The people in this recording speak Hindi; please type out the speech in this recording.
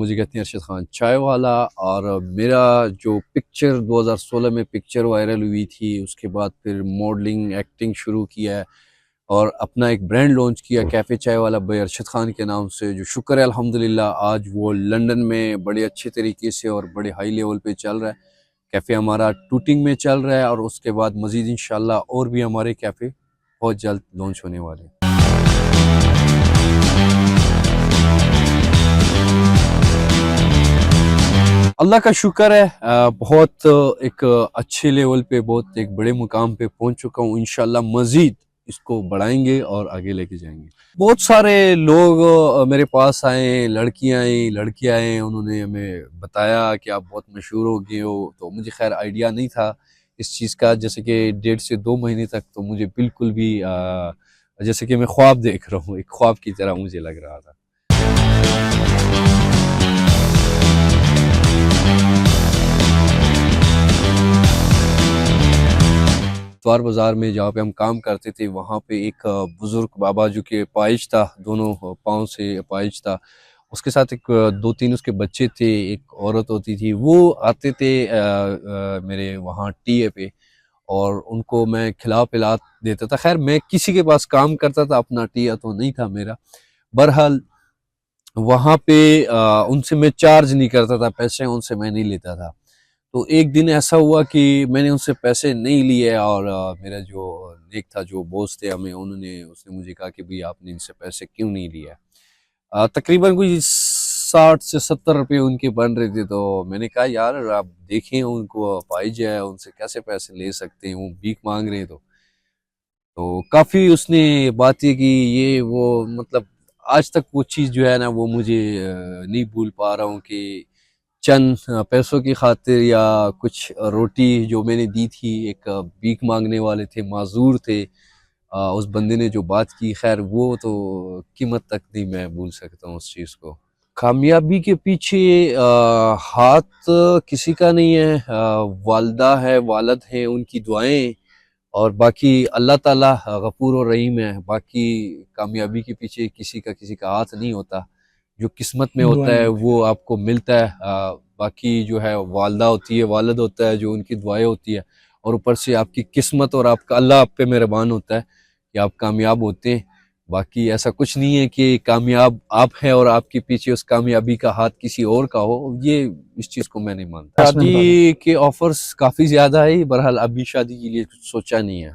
मुझे कहते हैं अरशद खान चाय वाला। और मेरा जो पिक्चर 2016 में पिक्चर वायरल हुई थी, उसके बाद फिर मॉडलिंग एक्टिंग शुरू किया है और अपना एक ब्रांड लॉन्च किया कैफ़े चाय वाला बाय अरशद खान के नाम से, जो शुक्र है अल्हम्दुलिल्लाह आज वो लंदन में बड़े अच्छे तरीके से और बड़े हाई लेवल पे चल रहा है। कैफ़े हमारा टूटिंग में चल रहा है और उसके बाद मज़ीद इंशाल्लाह और भी हमारे कैफ़े बहुत जल्द लॉन्च होने वाले हैं। अल्लाह का शुक्र है, बहुत एक अच्छे लेवल पे, बहुत एक बड़े मुकाम पे पहुंच चुका हूँ। इंशाल्लाह मज़ीद इसको बढ़ाएंगे और आगे लेके जाएंगे। बहुत सारे लोग मेरे पास आए, लड़कियां आई, लड़के आए, उन्होंने हमें बताया कि आप बहुत मशहूर हो गए हो। तो मुझे खैर आइडिया नहीं था इस चीज़ का, जैसे कि 1.5 से 2 महीने तक तो मुझे बिल्कुल भी जैसे कि मैं ख्वाब देख रहा हूँ, एक ख्वाब की तरह मुझे लग रहा था। इतवार बाज़ार में जहाँ पे हम काम करते थे, वहाँ पे एक बुज़ुर्ग बाबा जो कि अपाहिज था, दोनों पाँव से अपाहिज था, उसके साथ एक 2-3 उसके बच्चे थे, एक औरत होती थी। वो आते थे मेरे वहाँ टीए पे और उनको मैं खिला-पिला देता था। ख़ैर मैं किसी के पास काम करता था, अपना टिया तो नहीं था मेरा। बहरहाल वहाँ पे उनसे मैं चार्ज नहीं करता था, पैसे उनसे मैं नहीं लेता था। तो एक दिन ऐसा हुआ कि मैंने उनसे पैसे नहीं लिए और मेरा जो एक था, जो बॉस थे हमें, उसने मुझे कहा कि भाई आपने इनसे पैसे क्यों नहीं लिए। तकरीबन कोई 60 से 70 रुपये उनके बन रहे थे। तो मैंने कहा यार आप देखें, उनको अपाहिज है, उनसे कैसे पैसे ले सकते हैं, वो भीख मांग रहे हैं। तो काफ़ी उसने बातें की, ये वो, मतलब आज तक वो चीज़ जो है ना, वो मुझे नहीं भूल पा रहा हूँ कि चंद पैसों की खातिर या कुछ रोटी जो मैंने दी थी, एक भीख मांगने वाले थे, माजूर थे, उस बंदे ने जो बात की, खैर वो तो कीमत तक नहीं मैं भूल सकता हूँ उस चीज़ को। कामयाबी के पीछे हाथ किसी का नहीं है, वालदा है, वालिद हैं, उनकी दुआएं और बाकी अल्लाह ताला गफूर और रहीम है। बाकी कामयाबी के पीछे किसी का हाथ नहीं होता, जो किस्मत में होता दुआएं है होती वो आपको मिलता है। बाकी जो है वालदा होती है, वालिद होता है, जो उनकी दुआएं होती है, और ऊपर से आपकी किस्मत और आपका अल्लाह आप पे मेहरबान होता है कि आप कामयाब होते हैं। बाकी ऐसा कुछ नहीं है कि कामयाब आप हैं और आपके पीछे उस कामयाबी का हाथ किसी और का हो, ये इस चीज़ को मैं नहीं मानता। लास्ट में बता दें। शादी के ऑफर्स काफ़ी ज़्यादा है, बहरहाल अभी शादी के लिए कुछ सोचा नहीं है।